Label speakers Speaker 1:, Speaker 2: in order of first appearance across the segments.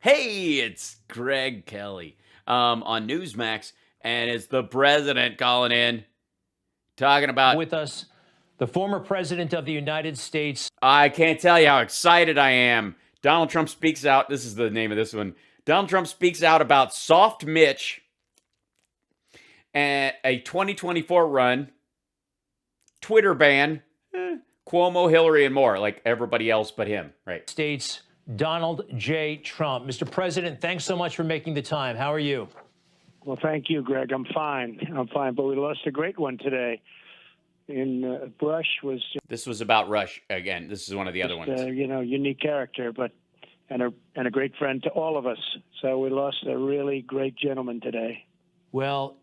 Speaker 1: Hey, it's Greg Kelly on Newsmax, and it's the president calling in, talking about.
Speaker 2: With us, the former president of the United States.
Speaker 1: I can't tell you how excited I am. Donald Trump speaks out. This is the name of this one. Donald Trump speaks out about Soft Mitch and a 2024 run, Twitter ban, Cuomo, Hillary, and more, like everybody else but him, right?
Speaker 2: States Donald J. Trump. Mr. President, thanks so much for making the time. How are you?
Speaker 3: Well, thank you, Greg. I'm fine. But we lost a great one today. Rush was.
Speaker 1: This was about Rush again. This is one of the other ones.
Speaker 3: Unique character, and a great friend to all of us. So we lost a really great gentleman today.
Speaker 2: Well,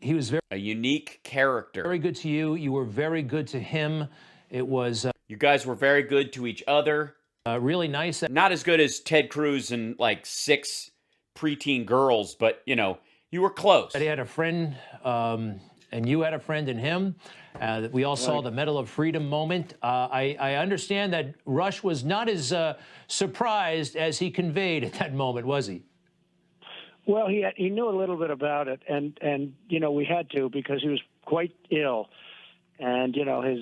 Speaker 2: he was
Speaker 1: a unique character.
Speaker 2: Very good to you. You were very good to him. It was.
Speaker 1: You guys were very good to each other.
Speaker 2: Really nice.
Speaker 1: Not as good as Ted Cruz and like 6 preteen girls, but you were close.
Speaker 2: He had a friend, and you had a friend in him. We all saw the Medal of Freedom moment. I understand that Rush was not as surprised as he conveyed at that moment, was he?
Speaker 3: Well, he knew a little bit about it, and we had to, because he was quite ill, and his.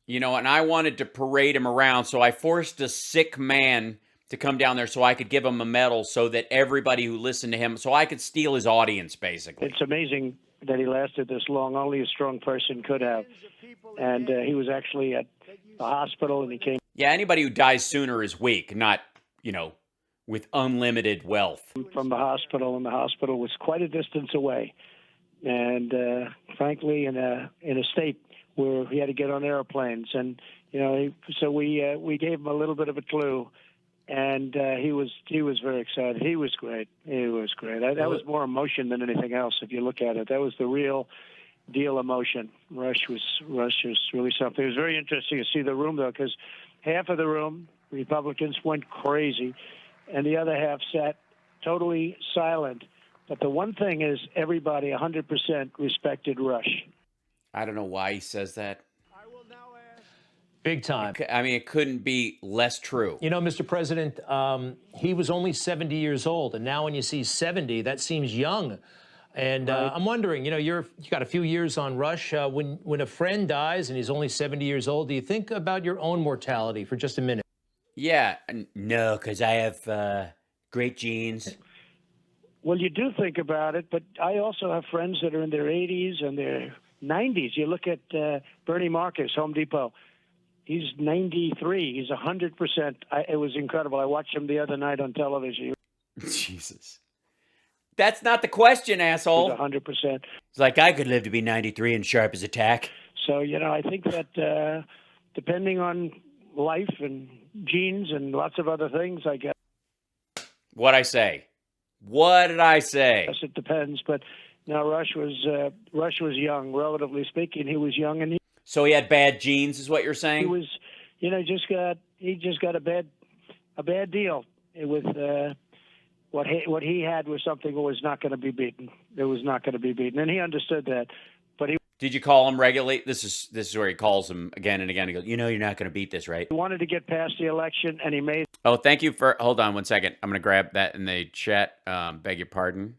Speaker 1: And I wanted to parade him around, so I forced a sick man to come down there so I could give him a medal so that everybody who listened to him, so I could steal his audience, basically.
Speaker 3: It's amazing that he lasted this long. Only a strong person could have. And he was actually at the hospital, and he came.
Speaker 1: Yeah, anybody who dies sooner is weak, not, with unlimited wealth.
Speaker 3: From the hospital, and the hospital was quite a distance away. And frankly, in a state where he had to get on airplanes, and so we gave him a little bit of a clue, and he was very excited. He was great. That was more emotion than anything else. If you look at it, that was the real deal emotion. Rush was really something. It was very interesting to see the room, though, because half of the room, Republicans, went crazy, and the other half sat totally silent. But the one thing is, everybody 100% respected Rush.
Speaker 1: I don't know why he says that.
Speaker 2: Big time.
Speaker 1: I mean, it couldn't be less true.
Speaker 2: Mr. President, he was only 70 years old, and now when you see 70, that seems young. And
Speaker 3: right.
Speaker 2: I'm wondering, you got a few years on Rush. When a friend dies and he's only 70 years old, do you think about your own mortality for just a minute?
Speaker 1: Yeah, no, because I have great genes.
Speaker 3: Well, you do think about it, but I also have friends that are in their 80s and their 90s. You look at Bernie Marcus, Home Depot. He's 93. He's 100%. It was incredible. I watched him the other night on television.
Speaker 1: Jesus. That's not the question, asshole.
Speaker 3: He's 100%.
Speaker 1: It's like, I could live to be 93 and sharp as a tack.
Speaker 3: So, I think that depending on life and genes and lots of other things, I guess.
Speaker 1: What'd I say? What did I say?
Speaker 3: Yes, it depends. But now Rush was young, relatively speaking. He was young, and
Speaker 1: so he had bad genes, is what you're saying?
Speaker 3: He was, he just got a bad deal with what he had was something that was not going to be beaten. It was not going to be beaten, and he understood that. But he.
Speaker 1: Did you call him regularly? This is where he calls him again and again. He goes, you're not going to beat this, right?
Speaker 3: He wanted to get past the election, and he made.
Speaker 1: Oh, thank you for. Hold on one second. I'm going to grab that in the chat. Beg your pardon,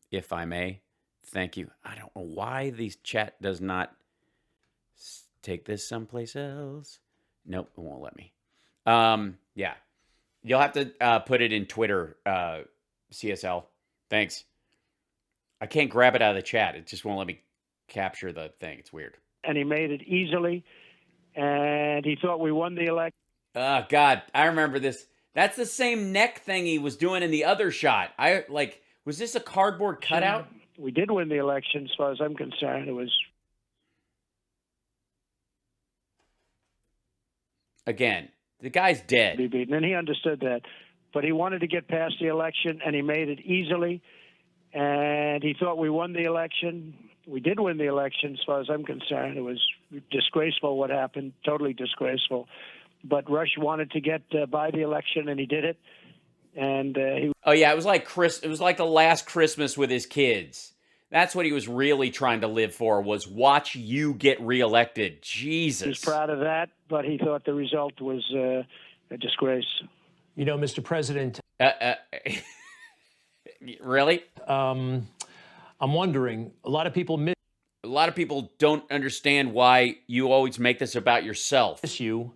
Speaker 1: if I may. Thank you. I don't know why the chat does not take this someplace else. Nope, it won't let me. Yeah, you'll have to put it in Twitter, CSL. Thanks. I can't grab it out of the chat. It just won't let me capture the thing. It's weird.
Speaker 3: And he made it easily, and he thought we won the election.
Speaker 1: Oh, God, I remember this. That's the same neck thing he was doing in the other shot. Was this a cardboard cutout?
Speaker 3: We did win the election, as far as I'm concerned. It was.
Speaker 1: Again, the guy's dead.
Speaker 3: Be beaten, and he understood that. But he wanted to get past the election, and he made it easily. And he thought we won the election. We did win the election, as far as I'm concerned. It was disgraceful what happened, totally disgraceful. But Rush wanted to get by the election, and he did it. And he.
Speaker 1: Oh yeah, it was like the last Christmas with his kids. That's what he was really trying to live for, was watch you get reelected. Jesus.
Speaker 3: He was proud of that, but he thought the result was a disgrace.
Speaker 2: Mr. President.
Speaker 1: Uh, really?
Speaker 2: I'm wondering, a lot of people miss
Speaker 1: A lot of people don't understand why you always make this about yourself.
Speaker 2: you.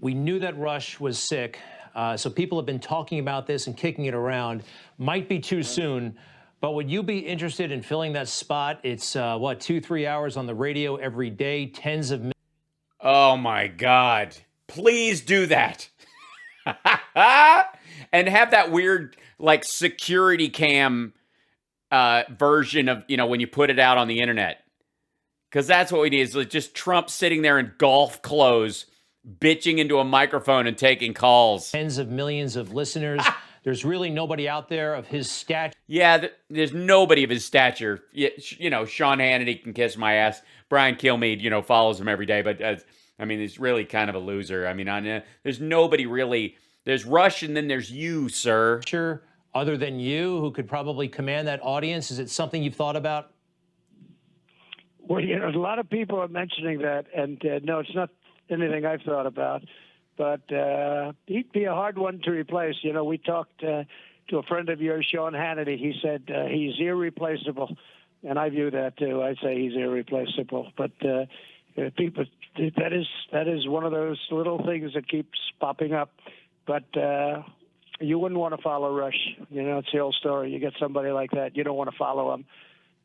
Speaker 2: We knew that Rush was sick, so people have been talking about this and kicking it around. Might be too soon, but would you be interested in filling that spot? It's, 2-3 hours on the radio every day, tens of millions.
Speaker 1: Oh my God. Please do that. And have that weird, like, security cam version of, when you put it out on the internet. Because that's what we need, is just Trump sitting there in golf clothes, bitching into a microphone and taking calls.
Speaker 2: Tens of millions of listeners. There's really nobody out there of his stature.
Speaker 1: Yeah, there's nobody of his stature. Sean Hannity can kiss my ass. Brian Kilmeade, follows him every day. But, he's really kind of a loser. There's nobody really. There's Rush, and then there's you, sir.
Speaker 2: Sure, other than you, who could probably command that audience. Is it something you've thought about?
Speaker 3: Well, a lot of people are mentioning that, and no, it's not anything I've thought about. But he'd be a hard one to replace. We talked to a friend of yours, Sean Hannity. He said he's irreplaceable, and I view that too. I say he's irreplaceable. But people, that is one of those little things that keeps popping up. But you wouldn't want to follow Rush. It's the old story. You get somebody like that, you don't want to follow him,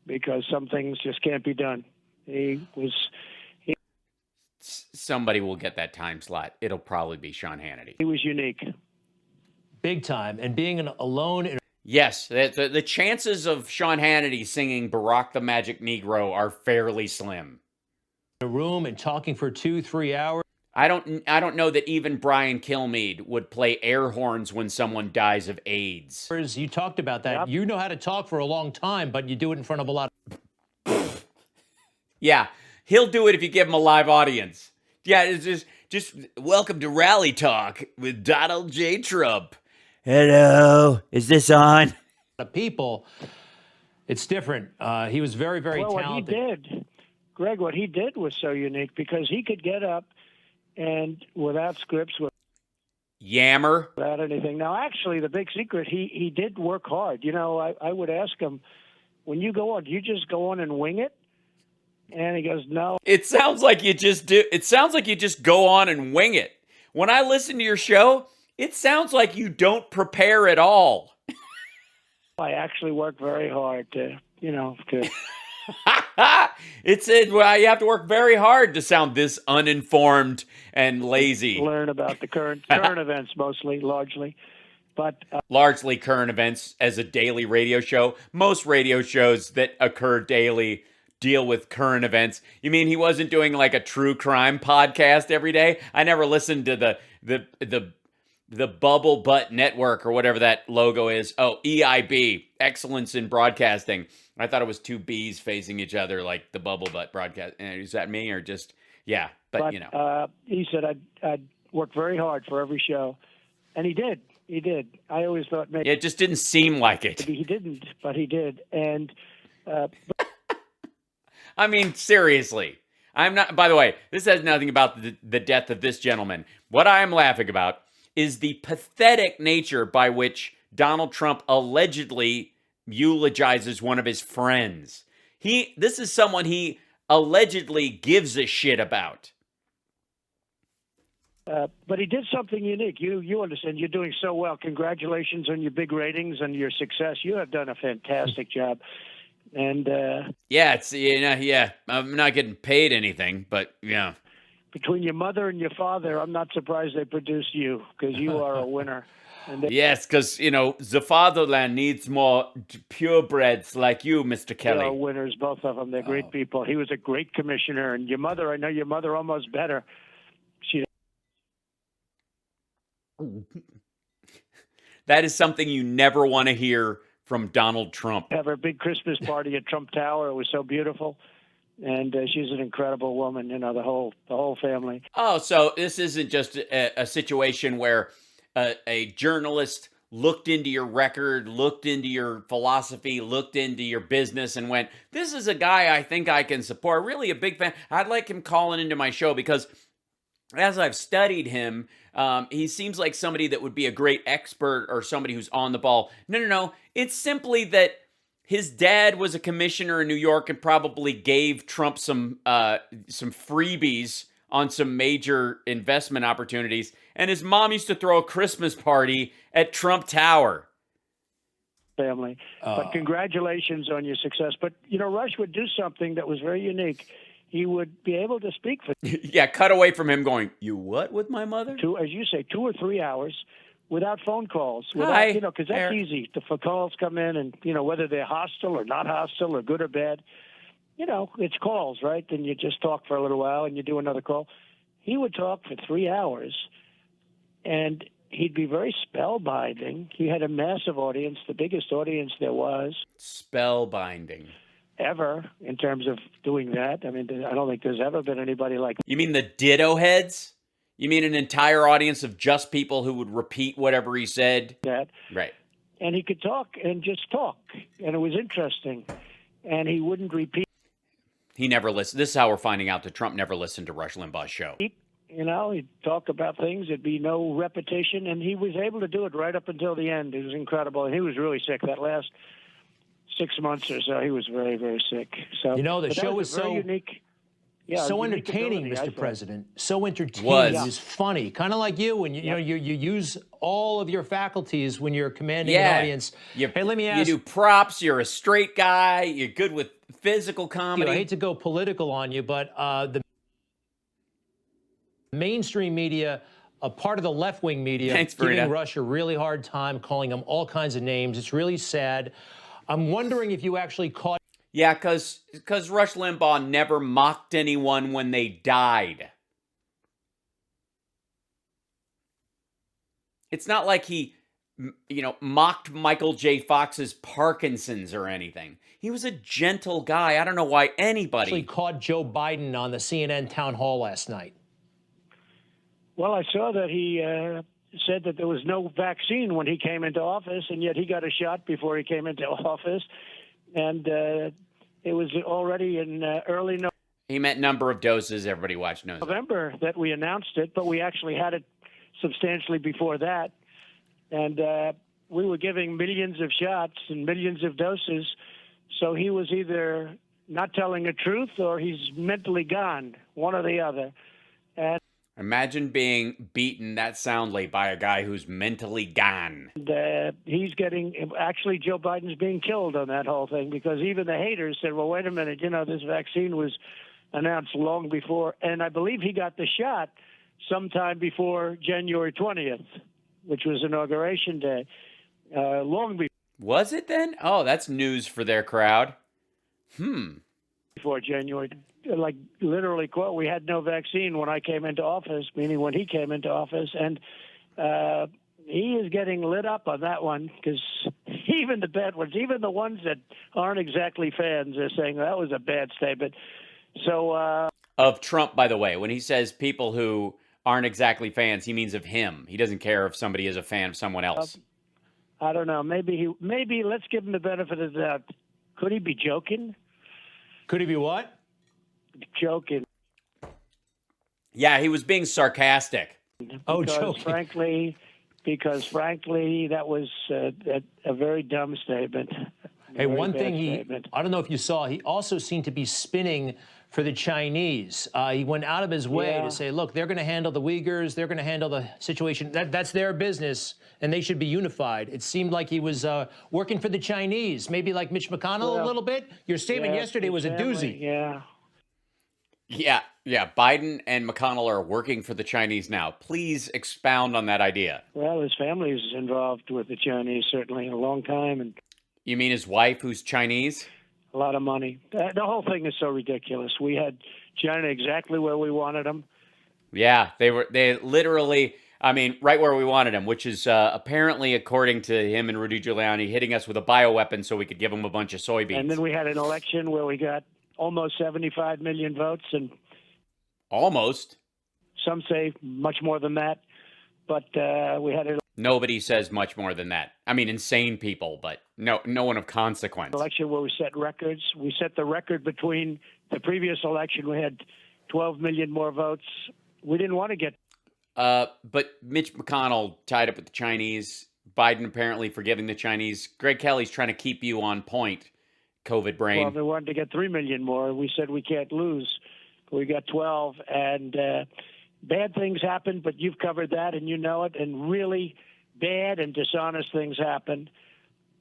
Speaker 3: because some things just can't be done.
Speaker 1: Somebody will get that time slot. It'll probably be Sean Hannity.
Speaker 3: He was unique.
Speaker 2: Big time. And being alone in
Speaker 1: Yes, the chances of Sean Hannity singing Barack the Magic Negro are fairly slim.
Speaker 2: a room and talking for 2-3 hours.
Speaker 1: I don't know that even Brian Kilmeade would play air horns when someone dies of AIDS.
Speaker 2: You talked about that.
Speaker 3: Yep.
Speaker 2: You know how to talk for a long time, but you do it in front of a lot of...
Speaker 1: Yeah, he'll do it if you give him a live audience. Yeah, it's just welcome to Rally Talk with Donald J. Trump. Hello, is this on?
Speaker 2: people. It's different. He was very, very talented.
Speaker 3: What he did, Greg, what he did was so unique because he could get up and without scripts,
Speaker 1: Yammer.
Speaker 3: without anything. Now, actually, the big secret, he did work hard. I would ask him, when you go on, do you just go on and wing it? And he goes, no.
Speaker 1: It sounds like you just do. It sounds like you just go on and wing it. When I listen to your show, it sounds like you don't prepare at all.
Speaker 3: I actually work very hard to.
Speaker 1: Well, you have to work very hard to sound this uninformed and lazy.
Speaker 3: Learn about the current events, largely. But
Speaker 1: Largely current events as a daily radio show. Most radio shows that occur daily deal with current events. You mean he wasn't doing like a true crime podcast every day? I never listened to the Bubble Butt Network or whatever that logo is. Oh, EIB, Excellence in Broadcasting. I thought it was two B's facing each other like the Bubble Butt broadcast. Is that me or just, yeah, but
Speaker 3: he said I'd work very hard for every show. And he did. He did. I always thought maybe.
Speaker 1: It just didn't seem like it.
Speaker 3: He didn't, but he did. And
Speaker 1: I mean, seriously. I'm not, by the way, this has nothing about the death of this gentleman. What I am laughing about is the pathetic nature by which Donald Trump allegedly eulogizes one of his friends. This is someone he allegedly gives a shit about.
Speaker 3: But he did something unique. You understand. You're doing so well. Congratulations on your big ratings and your success. You have done a fantastic job. And
Speaker 1: yeah, I'm not getting paid anything, but yeah.
Speaker 3: Between your mother and your father, I'm not surprised they produced you because you are a winner.
Speaker 1: Yes, because, the fatherland needs more purebreds like you, Mr. Kelly.
Speaker 3: They are winners, both of them. They're great people. He was a great commissioner. And your mother, I know your mother almost better.
Speaker 1: That is something you never want to hear from Donald Trump.
Speaker 3: Have her big Christmas party at Trump Tower. It was so beautiful. And she's an incredible woman, the whole family.
Speaker 1: Oh, so this isn't just a situation where a journalist looked into your record, looked into your philosophy, looked into your business and went, this is a guy I think I can support. Really a big fan. I'd like him calling into my show because as I've studied him, He seems like somebody that would be a great expert or somebody who's on the ball. No. It's simply that his dad was a commissioner in New York and probably gave Trump some freebies on some major investment opportunities. And his mom used to throw a Christmas party at Trump Tower.
Speaker 3: Family. But congratulations on your success. But, Rush would do something that was very unique. He would be able to speak for
Speaker 1: yeah, cut away from him going, you what with my mother?
Speaker 3: as you say, 2 or 3 hours without phone calls.
Speaker 1: Hi,
Speaker 3: because that's easy. For calls come in and, whether they're hostile or not hostile or good or bad, it's calls, right? Then you just talk for a little while and you do another call. He would talk for 3 hours and he'd be very spellbinding. He had a massive audience, the biggest audience there was.
Speaker 1: Spellbinding.
Speaker 3: Ever, in terms of doing that. I mean, I don't think there's ever been anybody like
Speaker 1: You mean the ditto heads? You mean an entire audience of just people who would repeat whatever he said?
Speaker 3: that.
Speaker 1: Right.
Speaker 3: And he could talk and just talk. And it was interesting. And he wouldn't repeat.
Speaker 1: He never listened. This is how we're finding out that Trump never listened to Rush Limbaugh's show.
Speaker 3: He'd talk about things. There'd be no repetition. And he was able to do it right up until the end. It was incredible. And he was really sick that last 6 months or so. He was very, very sick. So
Speaker 2: the show was so
Speaker 3: unique.
Speaker 2: Yeah, so entertaining, Mr. President. So entertaining. It was funny. Kind of like you when you use all of your faculties when you're commanding an audience. Hey, let me ask.
Speaker 1: You do props. You're a straight guy. You're good with physical comedy.
Speaker 2: I hate to go political on you, but the mainstream media, a part of the left-wing media, giving Rush a really hard time, calling him all kinds of names. It's really sad. I'm wondering if you actually caught.
Speaker 1: Yeah, because Rush Limbaugh never mocked anyone when they died. It's not like he, mocked Michael J. Fox's Parkinson's or anything. He was a gentle guy. I don't know why anybody
Speaker 2: actually caught Joe Biden on the CNN town hall last night.
Speaker 3: Well, I saw that he said that there was no vaccine when he came into office, and yet he got a shot before he came into office. And it was already in early November.
Speaker 1: He meant number of doses. Everybody watched knows.
Speaker 3: November that we announced it, but we actually had it substantially before that. And we were giving millions of shots and millions of doses. So he was either not telling the truth or he's mentally gone, one or the other. And
Speaker 1: imagine being beaten that soundly by a guy who's mentally gone.
Speaker 3: He's actually, Joe Biden's being killed on that whole thing because even the haters said, well, wait a minute, this vaccine was announced long before. And I believe he got the shot sometime before January 20th, which was Inauguration Day, long before.
Speaker 1: Was it then? Oh, that's news for their crowd.
Speaker 3: Before January, like literally, quote, we had no vaccine when I came into office, meaning when he came into office. And he is getting lit up on that one because even the bad ones, even the ones that aren't exactly fans, are saying that was a bad statement. So
Speaker 1: of Trump, by the way, when he says people who aren't exactly fans, he means of him. He doesn't care if somebody is a fan of someone else.
Speaker 3: I don't know. Maybe let's give him the benefit of the doubt. Could he be joking?
Speaker 2: Could he be what?
Speaker 3: Joking.
Speaker 1: Yeah, he was being sarcastic.
Speaker 3: Joking. Because frankly, that was a very dumb statement.
Speaker 2: Hey, one thing I don't know if you saw, he also seemed to be spinning for the Chinese. He went out of his way to say, look, they're going to handle the Uyghurs. They're going to handle the situation. That's their business, and they should be unified. It seemed like he was working for the Chinese, maybe like Mitch McConnell a little bit. Your statement yesterday was a doozy.
Speaker 3: Yeah.
Speaker 1: Biden and McConnell are working for the Chinese now. Please expound on that idea.
Speaker 3: Well, his family is involved with the Chinese, certainly, a long time. And
Speaker 1: you mean his wife, who's Chinese?
Speaker 3: A lot of money. The whole thing is so ridiculous. We had China exactly where we wanted them.
Speaker 1: Yeah, they literally, right where we wanted them, which is apparently, according to him and Rudy Giuliani, hitting us with a bioweapon so we could give them a bunch of soybeans.
Speaker 3: And then we had an election where we got almost 75 million votes. And
Speaker 1: almost.
Speaker 3: Some say much more than that. But we had an
Speaker 1: Nobody says much more than that. Insane people, but no one of consequence.
Speaker 3: Election where we set records. We set the record between the previous election. We had 12 million more votes. We didn't want to get.
Speaker 1: But Mitch McConnell tied up with the Chinese. Biden apparently forgiving the Chinese. Greg Kelly's trying to keep you on point, COVID brain.
Speaker 3: Well, they wanted to get 3 million more. We said we can't lose. We got 12, and bad things happen, but you've covered that, and you know it, and really bad and dishonest things happen.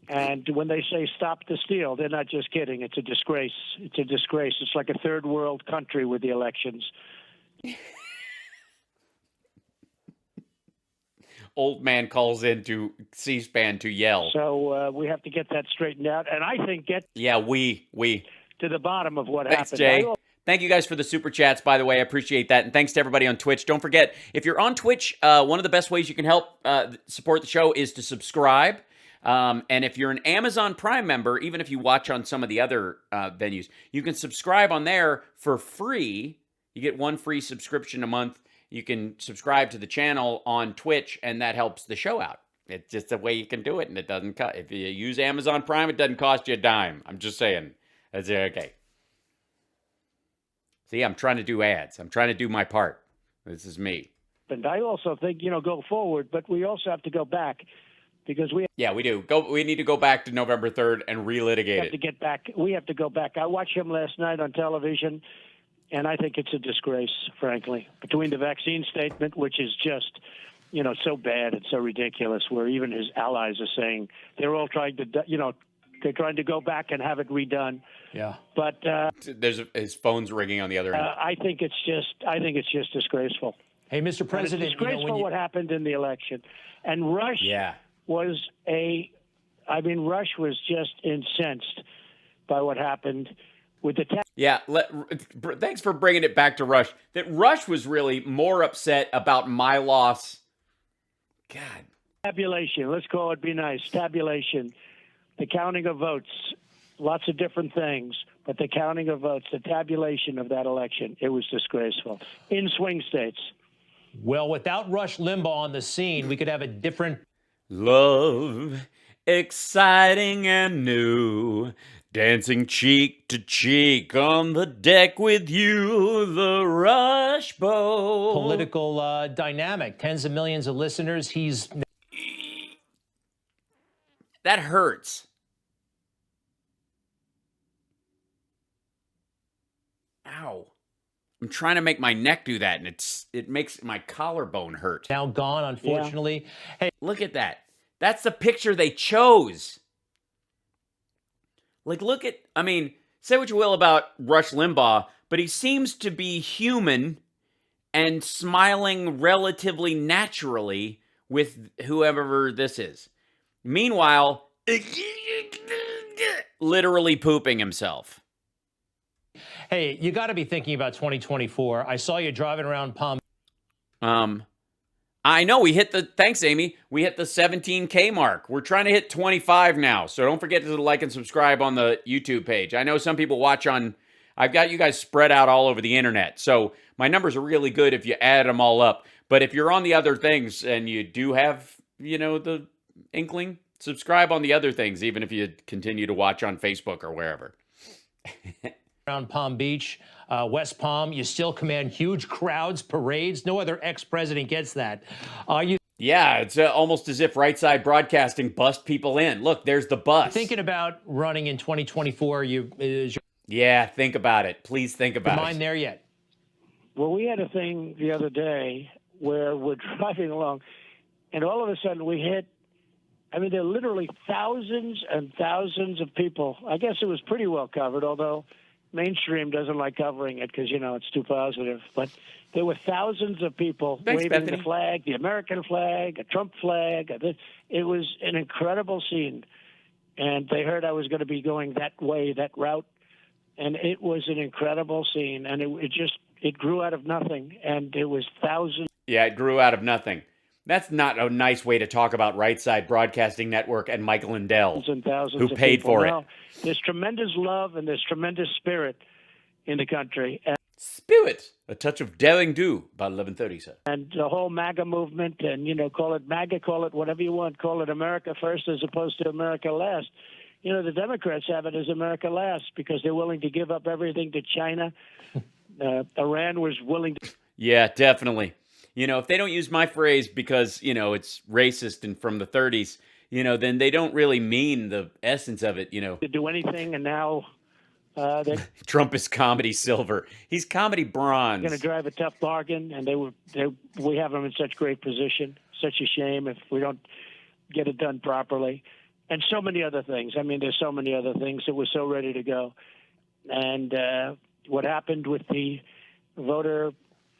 Speaker 3: And when they say stop the steal, they're not just kidding. It's a disgrace. It's a disgrace. It's like a third world country with the elections.
Speaker 1: Old man calls into C-SPAN to yell.
Speaker 3: So we have to get that straightened out. And I think
Speaker 1: we
Speaker 3: to the bottom of what
Speaker 1: Thanks,
Speaker 3: happened.
Speaker 1: Jay. Thank you guys for the super chats, by the way. I appreciate that. And thanks to everybody on Twitch. Don't forget, if you're on Twitch, one of the best ways you can help support the show is to subscribe. And if you're an Amazon Prime member, even if you watch on some of the other venues, you can subscribe on there for free. You get one free subscription a month. You can subscribe to the channel on Twitch, and that helps the show out. It's just a way you can do it, and it doesn't cost. If you use Amazon Prime, it doesn't cost you a dime. I'm just saying. That's okay. See, I'm trying to do ads. I'm trying to do my part. This is me.
Speaker 3: And I also think, go forward, but we also have to go back because we
Speaker 1: do. We need to go back to November 3rd and relitigate it.
Speaker 3: To get back. We have to go back. I watched him last night on television. And I think it's a disgrace, frankly, between the vaccine statement, which is just, so bad and so ridiculous, where even his allies are saying they're all trying to, they're trying to go back and have it redone.
Speaker 2: Yeah.
Speaker 3: But
Speaker 1: his phone's ringing on the other end.
Speaker 3: I think it's just disgraceful.
Speaker 2: Hey, Mr. President,
Speaker 3: it's disgraceful what happened in the election, and Rush was Rush was just incensed by what happened. With the
Speaker 1: thanks for bringing it back to Rush. That Rush was really more upset about my loss. God.
Speaker 3: Tabulation. Let's call it be nice. Tabulation. The counting of votes. Lots of different things. But the counting of votes, the tabulation of that election, it was disgraceful. In swing states.
Speaker 2: Well, without Rush Limbaugh on the scene, we could have a different...
Speaker 1: Love, exciting and new. Dancing cheek to cheek on the deck with you, the Rush Bowl.
Speaker 2: Political dynamic. Tens of millions of listeners.
Speaker 1: That hurts. Ow. I'm trying to make my neck do that, and it makes my collarbone hurt.
Speaker 2: Now gone, unfortunately.
Speaker 1: Yeah.
Speaker 2: Hey,
Speaker 1: look at that. That's the picture they chose. Look at, say what you will about Rush Limbaugh, but he seems to be human and smiling relatively naturally with whoever this is. Meanwhile, literally pooping himself.
Speaker 2: Hey, you got to be thinking about 2024. I saw you driving around Palm.
Speaker 1: I know thanks, Amy. We hit the 17K mark. We're trying to hit 25 now. So don't forget to like and subscribe on the YouTube page. I know some people watch I've got you guys spread out all over the internet. So my numbers are really good if you add them all up. But if you're on the other things and you do have, the inkling, subscribe on the other things, even if you continue to watch on Facebook or wherever.
Speaker 2: Around Palm Beach, West Palm, you still command huge crowds, parades. No other ex-president gets that.
Speaker 1: Yeah, it's almost as if Right Side Broadcasting bust people in. Look, there's the bus.
Speaker 2: Thinking about running in 2024,
Speaker 1: yeah, think about it. Please think about it.
Speaker 2: Mine there yet?
Speaker 3: Well, we had a thing the other day where we're driving along, and all of a sudden we hit. There are literally thousands and thousands of people. I guess it was pretty well covered, although mainstream doesn't like covering it because, it's too positive. But there were thousands of people waving Bethany. The flag, the American flag, a Trump flag. It was an incredible scene. And they heard I was going to be going that way, that route. And it was an incredible scene. And it grew out of nothing. And it was thousands.
Speaker 1: Yeah, it grew out of nothing. That's not a nice way to talk about Right Side Broadcasting Network and Mike Lindell, who paid for it.
Speaker 3: There's tremendous love and there's tremendous spirit in the country.
Speaker 1: Spirit, a touch of daring do, about 11:30, sir.
Speaker 3: And the whole MAGA movement, and call it MAGA, call it whatever you want, call it America first as opposed to America last. The Democrats have it as America last because they're willing to give up everything to China. Iran was willing to.
Speaker 1: Yeah, definitely. If they don't use my phrase because, it's racist and from the 30s, then they don't really mean the essence of it,
Speaker 3: To do anything, and now they're
Speaker 1: Trump is comedy silver. He's comedy bronze.
Speaker 3: going to drive a tough bargain, and we have them in such great position. Such a shame if we don't get it done properly. And so many other things. I mean, there's so many other things that were so ready to go. And what happened with the voter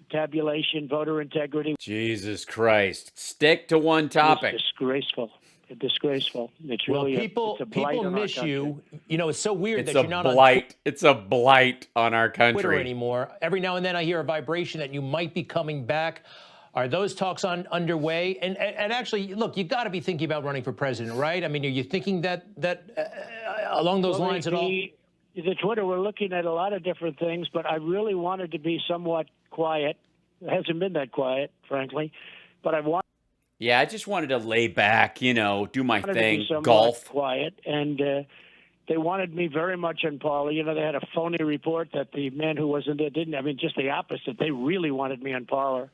Speaker 3: tabulation, voter integrity.
Speaker 1: Jesus Christ. Stick to one topic.
Speaker 3: It's disgraceful. Disgraceful. It's really
Speaker 2: people
Speaker 3: it's a blight on
Speaker 2: miss
Speaker 3: our
Speaker 2: you. It's so weird
Speaker 1: It's
Speaker 2: that
Speaker 1: a
Speaker 2: you're not
Speaker 1: blight. It's a blight on our
Speaker 2: on Twitter
Speaker 1: country.
Speaker 2: anymore. Every now and then I hear a vibration that you might be coming back. Are those talks underway? And actually, look, you got to be thinking about running for president, right? I mean, are you thinking that along those lines at all?
Speaker 3: The Twitter, we're looking at a lot of different things, but I really wanted to be somewhat quiet. It hasn't been that quiet, frankly, but I want.
Speaker 1: Yeah, I just wanted to lay back, do my thing,
Speaker 3: somewhat
Speaker 1: golf.
Speaker 3: Quiet, and they wanted me very much on Parler. They had a phony report that the man who wasn't there didn't. I mean, just the opposite. They really wanted me on Parler.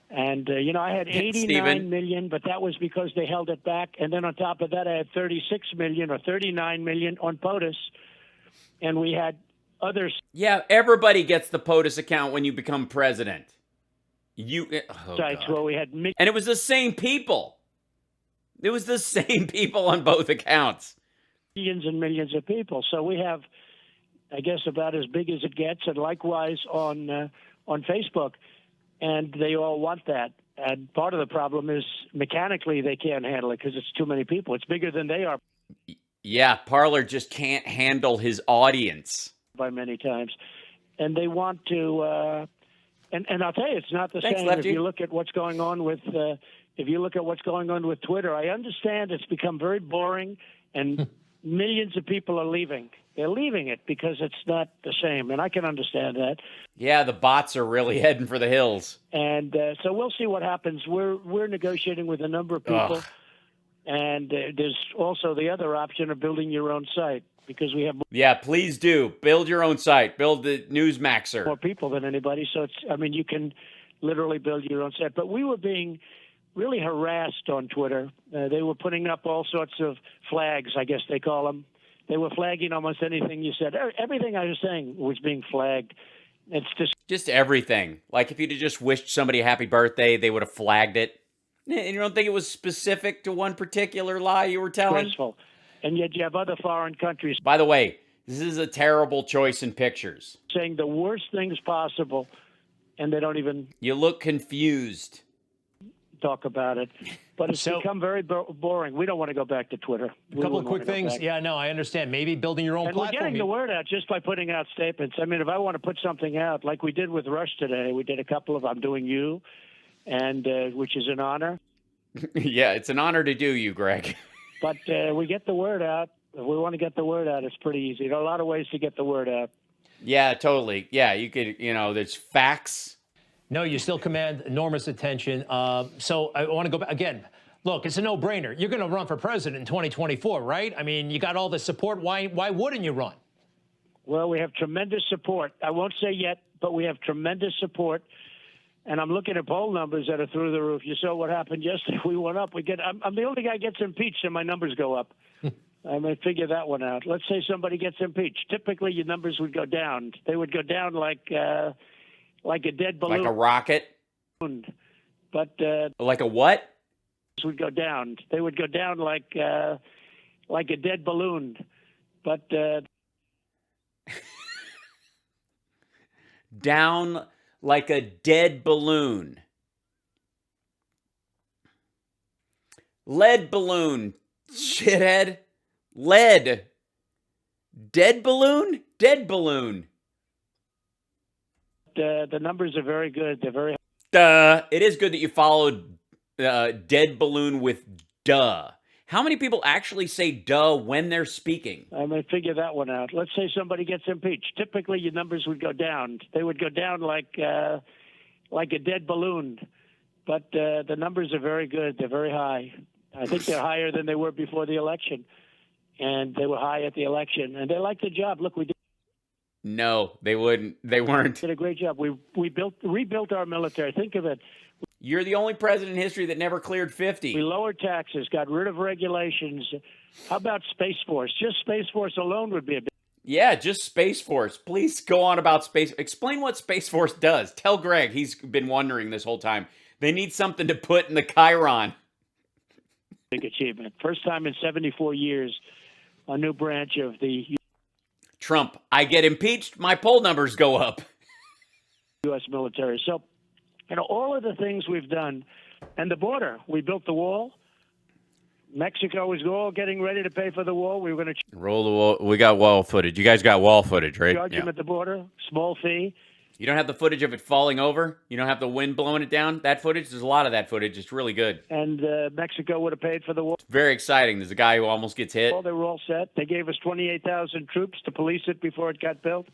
Speaker 3: And, I had 89 million, but that was because they held it back. And then on top of that, I had 36 million or 39 million on POTUS. And we had others.
Speaker 1: Yeah, everybody gets the POTUS account when you become president.
Speaker 3: Sites where we had
Speaker 1: and it was the same people. It was the same people on both accounts.
Speaker 3: Millions and millions of people. So we have, I guess, about as big as it gets. And likewise on Facebook. And they all want that. And part of the problem is mechanically they can't handle it because it's too many people. It's bigger than they are.
Speaker 1: Yeah, Parler just can't handle his audience.
Speaker 3: By many times. And they want to, and I'll tell you, it's not the
Speaker 1: Thanks,
Speaker 3: same.
Speaker 1: Lefty.
Speaker 3: If you look at what's going on with, Twitter, I understand it's become very boring and millions of people are leaving. They're leaving it because it's not the same, and I can understand that.
Speaker 1: Yeah, the bots are really heading for the hills.
Speaker 3: And so we'll see what happens. We're negotiating with a number of people.
Speaker 1: Ugh.
Speaker 3: And there's also the other option of building your own site because we have
Speaker 1: Yeah, please do. Build your own site. Build the Newsmaxer.
Speaker 3: more people than anybody. So you can literally build your own site. But we were being really harassed on Twitter. They were putting up all sorts of flags, I guess they call them. They were flagging almost anything you said. Everything I was saying was being flagged. It's
Speaker 1: just everything. Like if you'd have just wished somebody a happy birthday, they would have flagged it. And you don't think it was specific to one particular lie you were telling?
Speaker 3: disgraceful. And yet you have other foreign countries
Speaker 1: By the way, this is a terrible choice in pictures.
Speaker 3: saying the worst things possible, and they don't even
Speaker 1: You look confused.
Speaker 3: talk about it. But it's become very boring. We don't want to go back to Twitter.
Speaker 2: A couple of quick things. Yeah, no, I understand. Maybe building your own
Speaker 3: And we're
Speaker 2: platform.
Speaker 3: getting the word out just by putting out statements. I mean, if I want to put something out, like we did with Rush today, we did a couple of I'm Doing You, and which is an honor.
Speaker 1: Yeah, it's an honor to do you, Greg.
Speaker 3: But we get the word out. If we want to get the word out, it's pretty easy. There are a lot of ways to get the word out.
Speaker 1: Yeah, totally. Yeah, you could, there's facts.
Speaker 2: No, you still command enormous attention. So I want to go back again. Look, it's a no-brainer. You're going to run for president in 2024, right? I mean, you got all the support. Why wouldn't you run?
Speaker 3: Well, we have tremendous support. I won't say yet, but we have tremendous support. And I'm looking at poll numbers that are through the roof. You saw what happened yesterday. We went up. I'm the only guy gets impeached, and my numbers go up. I may figure that one out. Let's say somebody gets impeached. Typically, your numbers would go down. They would go down like a dead balloon.
Speaker 1: Like a rocket?
Speaker 3: But
Speaker 1: like a what?
Speaker 3: would go down. They would go down like a dead balloon. But
Speaker 1: down like a dead balloon. Lead balloon, shithead. Lead. Dead balloon? Dead balloon.
Speaker 3: The numbers are very good. They're very.
Speaker 1: It is good that you followed dead balloon with duh. How many people actually say duh when they're speaking?
Speaker 3: I may figure that one out. Let's say somebody gets impeached. Typically, your numbers would go down. They would go down like a dead balloon. But the numbers are very good. They're very high. I think they're higher than they were before the election. And they were high at the election. And they like the job. Look, we did.
Speaker 1: No, they wouldn't. They weren't.
Speaker 3: Did a great job. We rebuilt our military. Think of it.
Speaker 1: You're the only president in history that never cleared
Speaker 3: We
Speaker 1: 50.
Speaker 3: lowered taxes, got rid of regulations. How about Space Force? Just Space Force alone would be a big.
Speaker 1: Yeah, just Space Force. Please go on about Space. Explain what Space Force does. Tell Greg. He's been wondering this whole time. They need something to put in the Chiron.
Speaker 3: Big achievement. First time in 74 years, a new branch of the
Speaker 1: Trump, I get impeached, my poll numbers go up.
Speaker 3: U.S. military. So, all of the things we've done, and the border, we built the wall. Mexico was all getting ready to pay for the wall. We were going to
Speaker 1: Roll the wall. We got wall footage. You guys got wall footage, right?
Speaker 3: charge them at the border, small fee.
Speaker 1: You don't have the footage of it falling over? You don't have the wind blowing it down? That footage? There's a lot of that footage. It's really good.
Speaker 3: And Mexico would have paid for the wall.
Speaker 1: Very exciting. There's a guy who almost gets hit.
Speaker 3: They were all set. They gave us 28,000 troops to police it before it got built.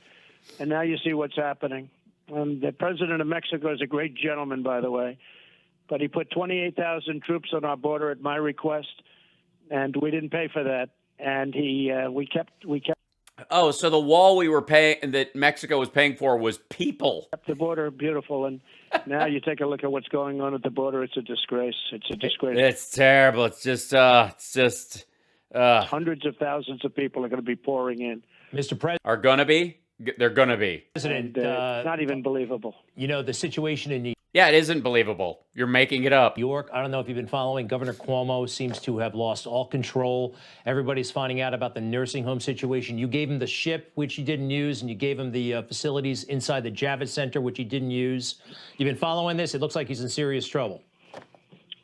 Speaker 3: And now you see what's happening. The president of Mexico is a great gentleman, by the way. But he put 28,000 troops on our border at my request, and we didn't pay for that. And we kept
Speaker 1: Oh, so the wall we were paying, that Mexico was paying for, was people.
Speaker 3: the border beautiful. And now you take a look at what's going on at the border. It's a disgrace. It's a disgrace.
Speaker 1: It's terrible. It's just.
Speaker 3: Hundreds of thousands of people are going to be pouring in.
Speaker 2: Mr. President.
Speaker 1: Are gonna be? They're gonna be.
Speaker 3: And, it's not even believable.
Speaker 2: The situation in New
Speaker 1: Yeah, it isn't believable. You're making it up.
Speaker 2: York, I don't know if you've been following, Governor Cuomo seems to have lost all control. Everybody's finding out about the nursing home situation. You gave him the ship, which he didn't use, and you gave him the facilities inside the Javits Center, which he didn't use. You've been following this? It looks like he's in serious trouble.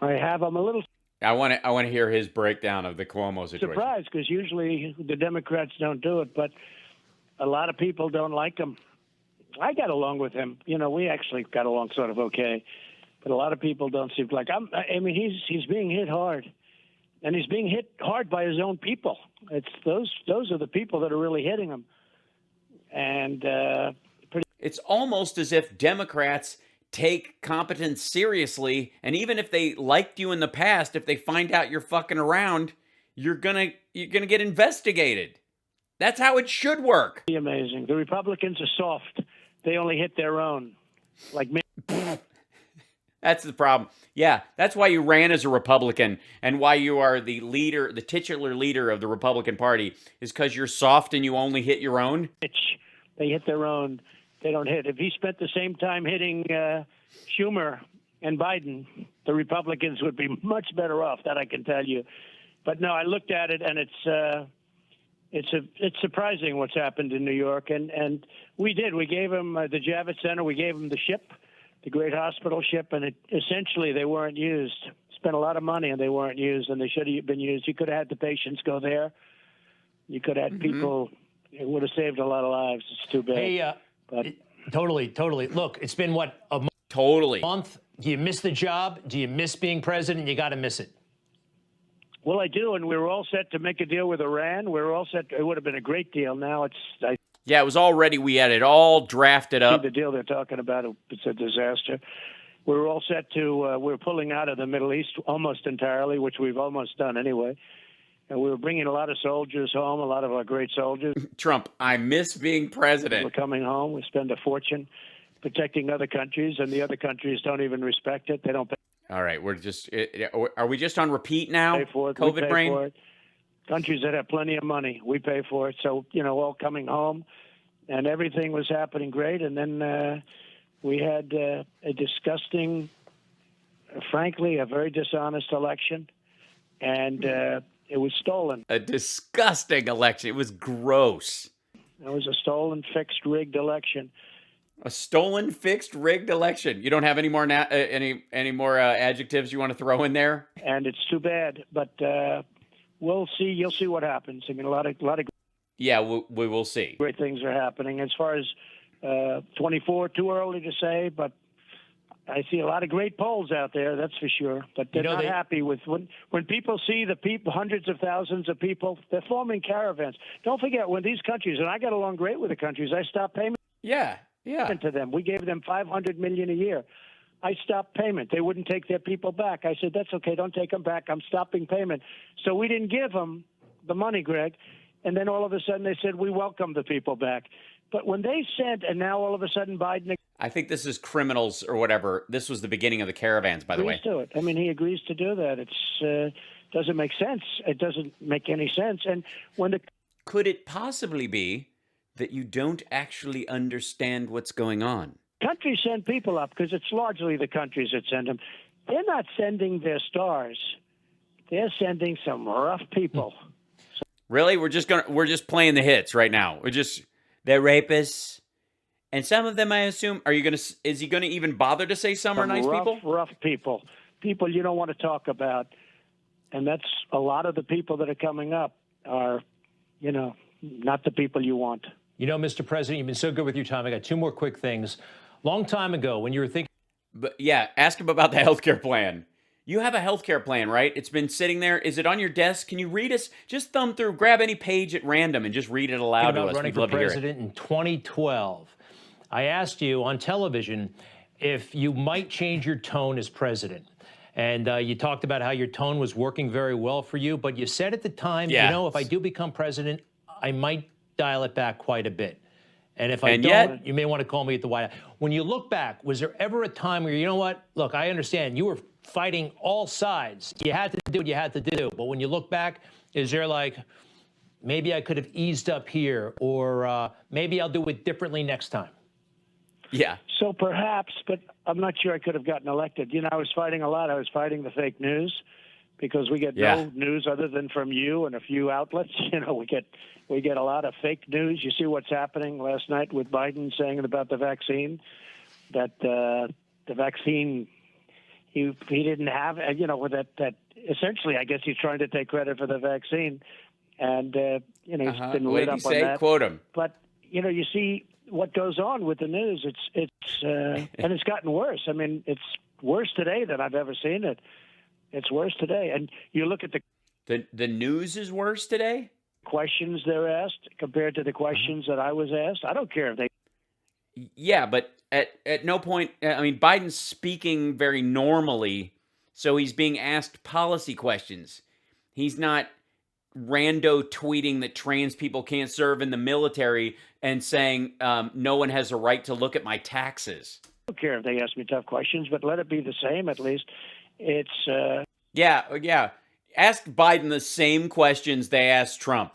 Speaker 3: I have. I'm a little
Speaker 1: I want to hear his breakdown of the Cuomo situation.
Speaker 3: surprised because usually the Democrats don't do it, but a lot of people don't like him. I got along with him. We actually got along sort of okay, but a lot of people don't seem like. He's being hit hard, and he's being hit hard by his own people. It's those are the people that are really hitting him, and
Speaker 1: It's almost as if Democrats take competence seriously, and even if they liked you in the past, if they find out you're fucking around, you're gonna get investigated. That's how it should work.
Speaker 3: amazing. The Republicans are soft. They only hit their own, like me.
Speaker 1: That's the problem. Yeah, that's why you ran as a Republican, and why you are the leader, the titular leader of the Republican Party, is because you're soft and you only hit your own.
Speaker 3: They hit their own. They don't hit. If he spent the same time hitting Schumer and Biden, the Republicans would be much better off. That I can tell you. But no, I looked at it, and it's surprising what's happened in New York. And we did. We gave him the Javits Center. We gave him the ship, the great hospital ship, and essentially they weren't used. Spent a lot of money, and they weren't used, and they should have been used. You could have had the patients go there. You could have had people. It would have saved a lot of lives. It's too bad.
Speaker 2: Hey, totally. Look, it's been a month. Do you miss the job? Do you miss being president? You got to miss it.
Speaker 3: Well, I do, and we were all set to make a deal with Iran. We were all set. It would have been a great deal. Now
Speaker 1: Yeah, it was already. We had it all drafted up.
Speaker 3: the deal they're talking about. It's a disaster. We were all set to. We're pulling out of the Middle East almost entirely, which we've almost done anyway. And we were bringing a lot of soldiers home, a lot of our great soldiers.
Speaker 1: Trump, I miss being president.
Speaker 3: We're coming home. We spend a fortune protecting other countries, and the other countries don't even respect it. They don't pay.
Speaker 1: All right, are we just on repeat now?
Speaker 3: Pay for it.
Speaker 1: COVID
Speaker 3: we pay
Speaker 1: brain?
Speaker 3: for it. Countries that have plenty of money, we pay for it. So, all coming home, and everything was happening great. And then we had a disgusting, frankly, a very dishonest election, and it was stolen.
Speaker 1: A disgusting election. It was gross.
Speaker 3: It was a stolen, fixed, rigged election.
Speaker 1: A stolen, fixed, rigged election. You don't have any more any more adjectives you want to throw in there?
Speaker 3: And it's too bad, but we'll see. You'll see what happens. I mean, a lot of
Speaker 1: Yeah, we will see.
Speaker 3: great things are happening. As far as 24, too early to say, but I see a lot of great polls out there. That's for sure. But they're not happy with when people see the people, hundreds of thousands of people. They're forming caravans. Don't forget when these countries, and I got along great with the countries. I stopped payment.
Speaker 1: Yeah.
Speaker 3: To them. We gave them $500 million a year. I stopped payment. They wouldn't take their people back. I said, that's okay. Don't take them back. I'm stopping payment. So we didn't give them the money, Greg. And then all of a sudden they said, we welcome the people back. But when they sent, and now all of a sudden Biden
Speaker 1: I think this is criminals or whatever. This was the beginning of the caravans, by the way.
Speaker 3: agrees to it. I mean, he agrees to do that. It's doesn't make sense. It doesn't make any sense. And when the
Speaker 1: Could it possibly be that you don't actually understand what's going on?
Speaker 3: countries send people up, because it's largely the countries that send them, they're not sending their stars. They're sending some rough people.
Speaker 1: Really? We're just playing the hits right now. They're rapists. And some of them, I assume, is he gonna even bother to say some are nice people?
Speaker 3: Rough people. People you don't want to talk about. And that's a lot of the people that are coming up are, not the people you want.
Speaker 2: Mr. President, you've been so good with your time. I got two more quick things. Long time ago, when you were thinking.
Speaker 1: But yeah, ask him about the healthcare plan. You have a healthcare plan, right? It's been sitting there. Is it on your desk? Can you read us? Just thumb through, grab any page at random and just read it aloud to us.
Speaker 2: Running for president in 2012. I asked you on television if you might change your tone as president. And you talked about how your tone was working very well for you. But you said at the time, if I do become president, I might dial it back quite a bit. And if I don't, you may want to call me at the White House. When you look back, was there ever a time where, look, I understand you were fighting all sides. You had to do what you had to do. But when you look back, is there like, maybe I could have eased up here, or maybe I'll do it differently next time?
Speaker 1: Yeah.
Speaker 3: So perhaps, but I'm not sure I could have gotten elected. I was fighting a lot. I was fighting the fake news, because we get no news other than from you and a few outlets. We get a lot of fake news. You see what's happening last night with Biden saying about the vaccine, that the vaccine he didn't have, that essentially, I guess he's trying to take credit for the vaccine, and he's been lit up on that.
Speaker 1: Quote him.
Speaker 3: But you see what goes on with the news. It's and it's gotten worse. I mean, it's worse today than I've ever seen it. It's worse today, and you look at
Speaker 1: the news is worse today.
Speaker 3: Questions they're asked compared to the questions that I was asked. I don't care if they.
Speaker 1: Yeah, but at no point, I mean, Biden's speaking very normally, so he's being asked policy questions. He's not rando tweeting that trans people can't serve in the military and saying no one has a right to look at my taxes.
Speaker 3: I don't care if they ask me tough questions, but let it be the same at least. It's
Speaker 1: yeah. Ask Biden the same questions they asked Trump.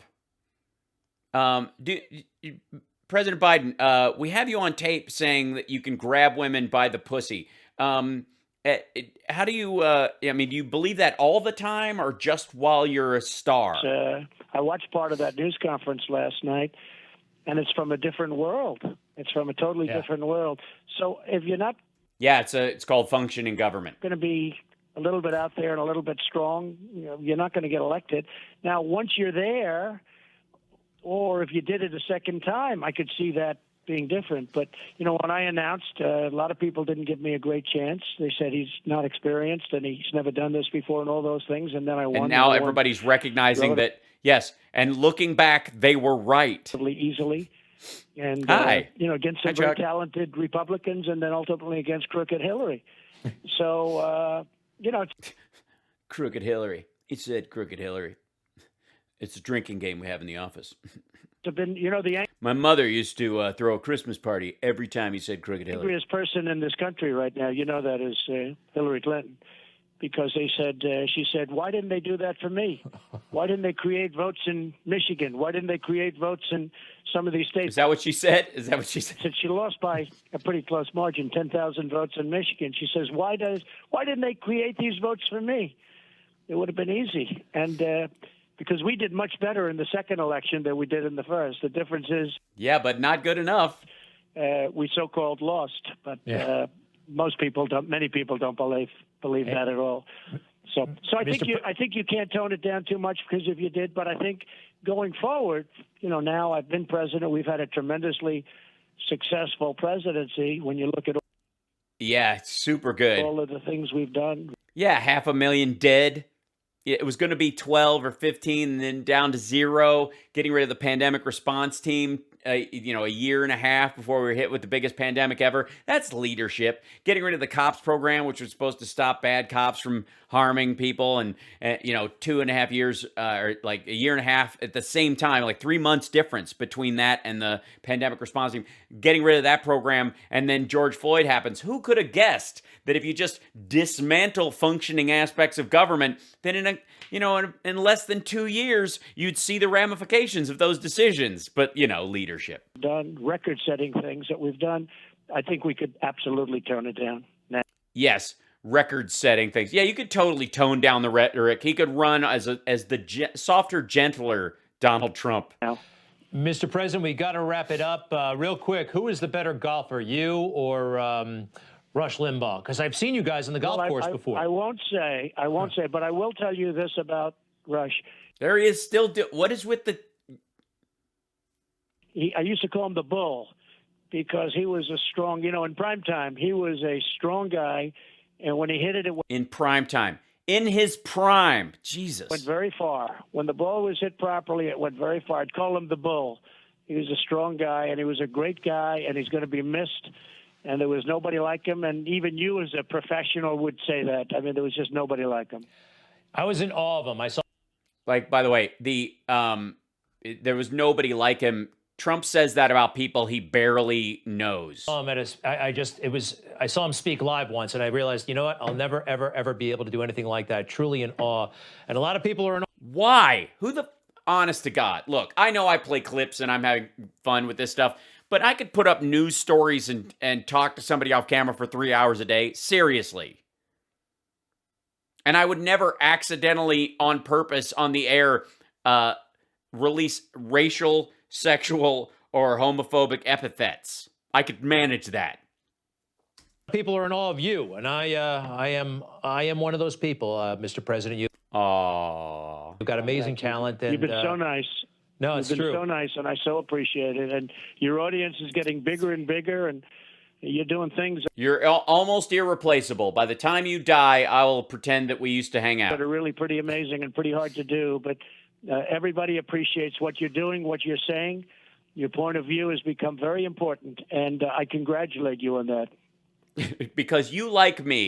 Speaker 1: President Biden, we have you on tape saying that you can grab women by the pussy. How do you, do you believe that all the time or just while you're a star?
Speaker 3: I watched part of that news conference last night, and it's from a different world. It's from a totally different world. So if you're not...
Speaker 1: Yeah, it's called functioning government.
Speaker 3: Going to be a little bit out there and a little bit strong, you're not going to get elected. Now, once you're there, or if you did it a second time, I could see that being different. But, when I announced, a lot of people didn't give me a great chance. They said he's not experienced and he's never done this before and all those things. And then I won.
Speaker 1: And now everybody's recognizing that, yes, and looking back, they were right.
Speaker 3: Easily. And, against some very talented Republicans and then ultimately against crooked Hillary. So,
Speaker 1: Crooked Hillary. He said crooked Hillary. It's a drinking game we have in the office. My mother used to throw a Christmas party every time he said crooked Hillary.
Speaker 3: The angriest person in this country right now, that is Hillary Clinton. Because she said, why didn't they do that for me? Why didn't they create votes in Michigan? Why didn't they create votes in some of these states?
Speaker 1: Is that what she said?
Speaker 3: Said she lost by a pretty close margin, 10,000 votes in Michigan. She says, why didn't they create these votes for me? It would have been easy. And because we did much better in the second election than we did in the first. The difference is...
Speaker 1: Yeah, but not good enough.
Speaker 3: We so-called lost, but many people don't believe that at all. So I think you can't tone it down too much, because if you did, but I think going forward, now I've been president, we've had a tremendously successful presidency when you look at
Speaker 1: it's super good.
Speaker 3: All of the things we've done.
Speaker 1: Yeah, 500,000 dead. It was going to be 12 or 15 and then down to 0, getting rid of the pandemic response team a year and a half before we were hit with the biggest pandemic ever. That's leadership. Getting rid of the cops program, which was supposed to stop bad cops from harming people, and 2.5 years, or like a year and a half at the same time, like 3 months difference between that and the pandemic response team. Getting rid of that program, and then George Floyd happens. Who could have guessed that if you just dismantle functioning aspects of government, then in less than 2 years, you'd see the ramifications of those decisions. But, leadership.
Speaker 3: Done record-setting things that we've done. I think we could absolutely tone it down.
Speaker 1: Yes, record-setting things. Yeah, you could totally tone down the rhetoric. He could run as the softer, gentler Donald Trump.
Speaker 3: Now,
Speaker 2: Mr. President, we got to wrap it up real quick. Who is the better golfer, you or Rush Limbaugh? Because I've seen you guys on the golf course before.
Speaker 3: I won't say, but I will tell you this about Rush.
Speaker 1: There he is still. What is with the...
Speaker 3: I used to call him the Bull because he was a strong, in prime time, he was a strong guy. And when he hit it,
Speaker 1: in prime time. In his prime. Jesus.
Speaker 3: Went very far. When the ball was hit properly, it went very far. I'd call him the Bull. He was a strong guy, and he was a great guy, and he's going to be missed. And there was nobody like him. And even you as a professional would say that. I mean, there was just nobody like him.
Speaker 2: I was in awe of him. I saw.
Speaker 1: By the way, there was nobody like him. Trump says that about people he barely knows.
Speaker 2: I saw him speak live once, and I realized, you know what? I'll never, ever, ever be able to do anything like that. Truly in awe. And a lot of people are in awe.
Speaker 1: Why? Honest to God. Look, I know I play clips and I'm having fun with this stuff, but I could put up news stories and talk to somebody off camera for 3 hours a day. Seriously. And I would never accidentally, on purpose, on the air, release racial, sexual, or homophobic epithets. I could manage that.
Speaker 2: People are in awe of you, and I am one of those people, Mr. President. You've got amazing talent. And,
Speaker 3: you've been so nice.
Speaker 2: No, it's true.
Speaker 3: You've been so nice, and I so appreciate it. And your audience is getting bigger and bigger, and you're doing things.
Speaker 1: You're almost irreplaceable. By the time you die, I will pretend that we used to hang out.
Speaker 3: That are really pretty amazing and pretty hard to do, but everybody appreciates what you're doing, what you're saying. Your point of view has become very important, and I congratulate you on that.
Speaker 1: Because you like me.